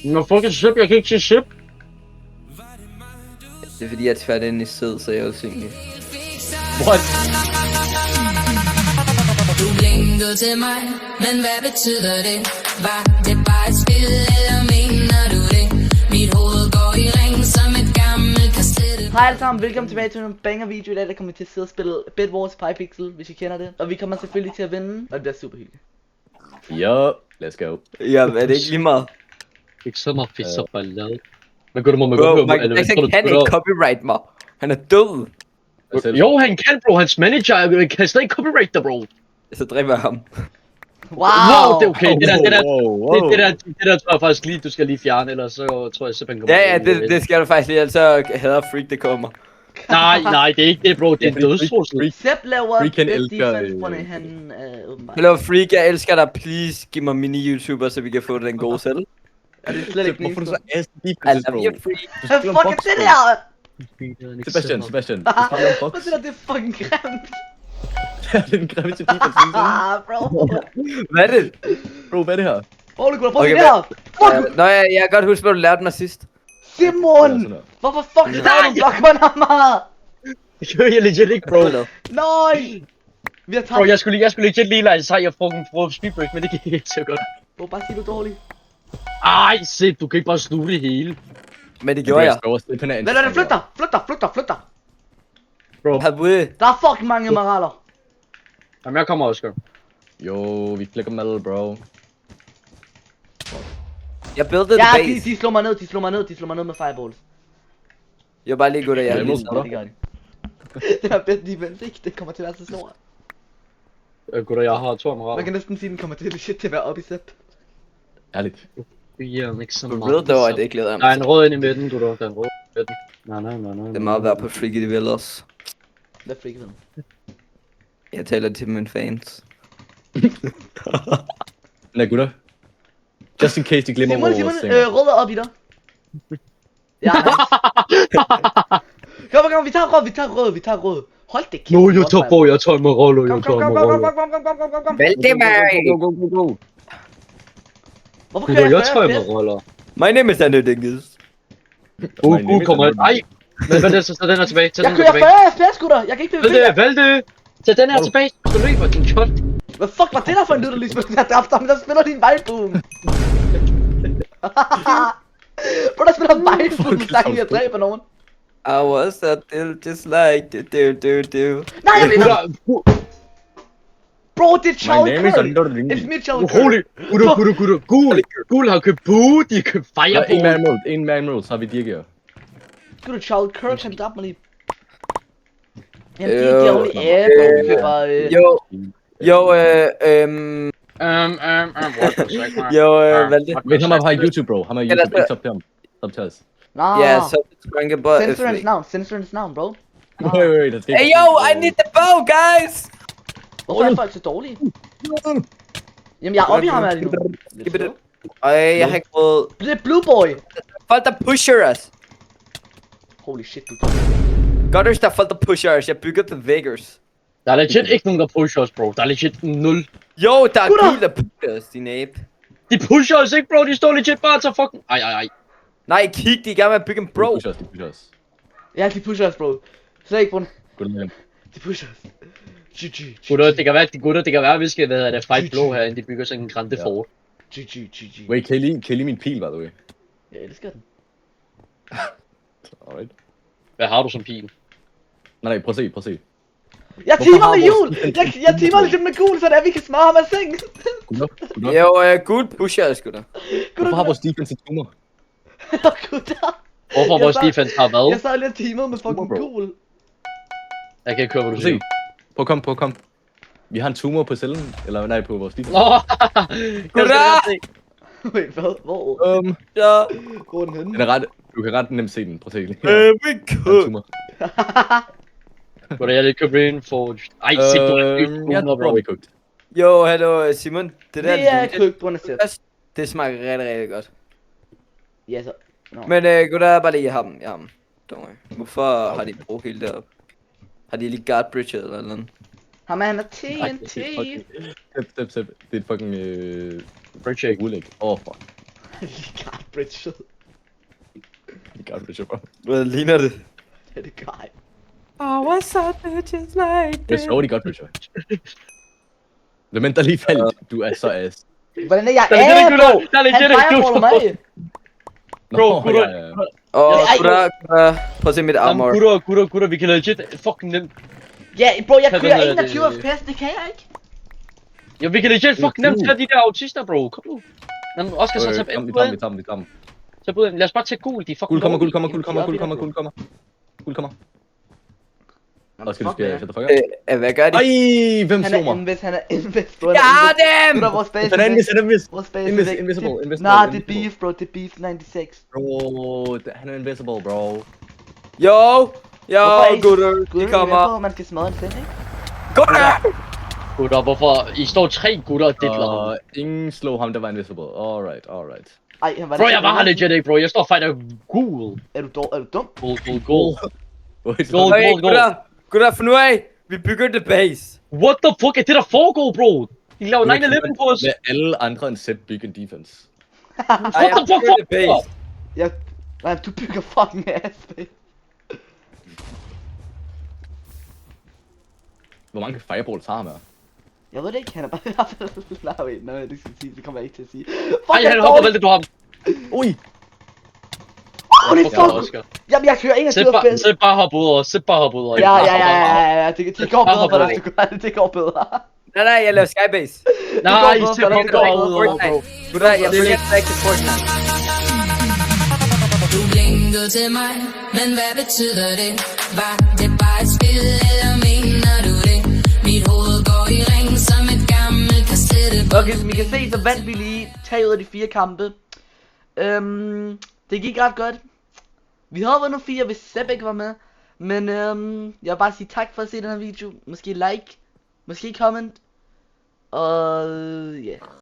Nå, fucking sip, jeg kan ikke sige sip. Det er fordi, jeg er tvært ind i sæd, så jeg er usynlig. What? Du blinkede til mig, men hvad betyder det? Var det bare et spil, eller mener du det? Mit hoved går i ring som et gammelt kastet. Hej alle sammen, velkommen tilbage til en banger video. I dag der kommer vi til at sidde og spille Bed Wars Pixel, hvis I kender det. Og vi kommer selvfølgelig til at vinde, og det bliver super hyggeligt. Jo, let's go. Ja, er det ikke lige meget? Ikke så meget fisser på lavet. Men godt, må man Bro, godt høre mig. Michael Jackson kan ikke copyright mig. Han er død. Jo, han kan, bro. Hans manager kan slet ikke copyright dig, bro. Så dræber jeg ham. Wow! Wow, det er okay. Det der tror jeg faktisk lige, du skal lige fjerne, ellers så tror jeg simpelthen kommer. Ja, det skal du faktisk lige, ellers hader Freak, det kommer. Nej, det er ikke det, bro. Det er en dødstrusel. Sepp laver Freak, han best elsker, defense, fordi han åbenbart. Hello Freak, jeg elsker dig. Please, giv mig mini-YouTuber, så vi kan få den gode selv. Er det slet ikke Hvorfor er du næste? så ass I defenses, love bro? you, Freak. Hvad fuck er det der? Sebastian. Hvad det der, det er fucking grimt. Det er den grimmeste defense nogensinde. Bro. Hvad er det? Bro, hvad er det her? Prøv lige, prøv Okay, det her. Fuck! Nå, jeg kan godt huske, hvad du lærte mig sidst. Simon! Hvorfor fuck står du blokker af mig? Det gør jeg legit ikke, bro. Nej! Vi har Bro, tabt. jeg skulle legit lige lege sej og få speedbreak, men det gik ikke så godt. Bro, bare sig du er dårlig. Ej, se, du kan ikke bare sluge det hele. Men det gjorde jeg. Hvad er det? Flyt dig! Bro, Der er fucking mange maraler. jamen jeg kommer også, godt. Jo, vi flækker med, bro. Jeg buildede Ja, the base. de slår mig ned med fireballs. Jeg var bare lige godt, at jeg Ja, er må- lige Det gør de. Det er bedst defense, ikke? Det kommer til at være så stort. Gutter, jeg har 2 Man emeralder. kan næsten sige, den kommer til til at være op i Sepp. Ærligt. Det giver den ikke så For meget. real dog, det glæder jeg Der er mig en rød ind i midten, gutter. Der er en rød ind i midten. Nej. til. Det må være på Freaky Developers. Hvad fik den? Jeg taler til mine fans. Lad gutter. Just in case de glemmer Simon, vores ting. rød er op i dig. Ja. Kom, vi tager rød. Hold det kæft. Nå, jeg tager emeralder, Kom. Vældig mig! Go. Hvorfor Gutter, kører jeg jeg tager først? emeralder. My name is Andrew Dingus. Kommer jeg. Ej! Men hvad er det så? Den her tilbage. Tag Jeg den kører tilbage. først, gutter. Jeg kan ikke Valg bevæge det, valg det! Tag den her tilbage. Du løber, din kjot. Hvad fuck var det der for en lytterlig spil? Jeg dræbte ham, der spiller din vejboom. Bro, der spiller vejboom, der kan jeg dræbe nogen. I was a little just like do. Nej, jeg vinder! Bro, det er My Charles name is Kirk. Andrew It's Dingus. me, Charles Kirk. Holy, gutter. Gul har købt boo, de har købt Ja, fireball. en man roll, så har vi dirigeret. Gud, Charles Kirk, han dræbte mig lige. Jamen, Øh, det er jo i ære, det var Valde. Vent, ham har YouTube, bro. Ham har Ja, YouTube, der- ikke top til os. Nå, Ja, så sprang jeg bare censor hans navn, bro. Wait, der skal Hey yo, I need the bow, guys! Hvorfor er folk så dårlige? Jamen, jeg er oppe i ham her lige nu. Giv det. Ej, jeg har ikke fået... Det er Blue Boy. Folk der pusher os. Holy shit, du. Gutters, der er folk der pusher os. Jeg bygger the Vegas. Der er legit ikke nogen, der pusher os, bro. Der er legit 0. Jo, der er Gutter! gul der pusher os, din abe. De pusher os ikke, bro. De står legit bare og tager fucking... Ej. Nej, kig, de er i gang med at bygge en bro. De pusher os. Ja, de pusher os, bro. Slet ikke, bro. Godt med dem. De pusher os. GG. Gutter, det kan være, at vi skal, hvad hedder det, fight blå herinde. De bygger sådan en grande Ja. fort. GG. Wait, kan I lide min pil, by the way? Jeg elsker den. Alright. Hvad har du som pil? Nej, prøv at se. Jeg Hvorfor teamer har med jul! vores- Jeg teamer lidt med gul, så der vi kan smøre ham af seng. Gutter. Jo, gul pusher os, gutter. Hvorfor har vores defense et tumor? Gutter. Hvorfor Jeg vores sad- defense har Jeg hvad? sad lige og teamede med fucking Bro. gul. Jeg kan ikke høre, hvad du Prøv at siger. se. Prøv at kom. Vi har en tumor på cellen. Eller nej, på vores defense. Nå! Gutter! Wait, hvad? Hvor? Ja. Hvor er den henne? Den er ret... Du kan ret nemt se den. Prøv at se den. Vi Der er en cook. tumor. Gutter, jeg lige købt Rainforged. Ej, sig du er Jeg tror, vi er cooked. Jo, hallo, Simon. Det der... Det er købt på Sepp. Det smager rigtig godt. Ja, så. Nå. Men gutter, bare lige, jeg har dem. Don't worry. Hvorfor har de brugt hele deroppe? Har de lige guard bridge eller noget? Ham er han er Ej, TNT. Step. Det er et fucking... Break shake. Gulag. Fuck. Ligard Bridget. Ligard Bridget, bro. Hvad ligner det? Ja, det gør jeg. Oh, what's up, bitches like Det er sjovt, Ligard Bridget. Hvem end der lige faldt, du er så ass. Hvordan er jeg? Der er legit, Bro! gutter. Der er legit, Han fireballer mig! Bro, gutter. ja. Åh, Ej, gutter, prøv at se mit armor. Gutter, vi kan legit fucking nemt. Ja, bro, jeg Hvad kører hedder 21 det? FPS, det kan jeg ikke. Ja, vi kan legit fucking nemt tage de der autister, bro. Kom nu. Nå, men Oscar, så tag Vi på tager den. dem. Tag på den. Lad os bare tage gul, de er fucking Guld dårlige. kommer. Oscar, du Fuck, skal ja. sætte dig for Hvad gør de? Ej, hvem Han slog er mig? invest, han er invest, bro. Ja, dem! Der er vores base. Han er invisible. Vores base. Invisible. Nej, det er beef, bro. Det er beef 96. Bro, han er invisible, bro. Jo, Hvorfor er I- gutter, Gud, de kommer. man skal smadre en fænd, ikke? Gutter! Gutter, hvorfor? I står 3 gutter og ditler ham. Og ingen slog ham, der var invisible. Alright. Ej, han var Bro, jeg var her legit ikke, bro. Jeg står og fighter gul. Er du dum? Gul. Wait, Gold. Okay, gutter, for nu af, vi bygger the base. What the fuck er det der foregår, bro? De laver 9-11 på os. Med alle andre end set big and defense. Ej, jeg What the fuck? bygger the base. Nej, du bygger fucking ass, babe. Hvor mange fireballs har han med? Jeg ved det ikke, han er bare... Nej, det skal jeg sige, det kommer jeg ikke til at sige. Ej, han hopper væltet du ham. Ui! Holy Ja, fuck! Oscar. Jamen, jeg kører 21 FPS. Sæt bare hop ud over. Sæt bare hop ud over. Ja, det går bedre for dig, du gør det, det går bedre. Nej, jeg laver skybase. Nej, går sæt bedre, hop det går bare ud bedre. over, bro. Fortnite. Gutter, jeg bygger tilbage til Fortnite. Du blinkede til mig, men hvad betyder det? Var det bare et spil, eller mener du det? Mit hoved går i ring som et gammelt kassette. Okay, som I kan se, så vandt vi lige 3 ud af de 4 kampe. Det gik ret godt. Vi havde vundet 4, hvis Sepp ikke var med. Men jeg vil bare sige tak for at se den her video. Måske like, måske comment. Og ja.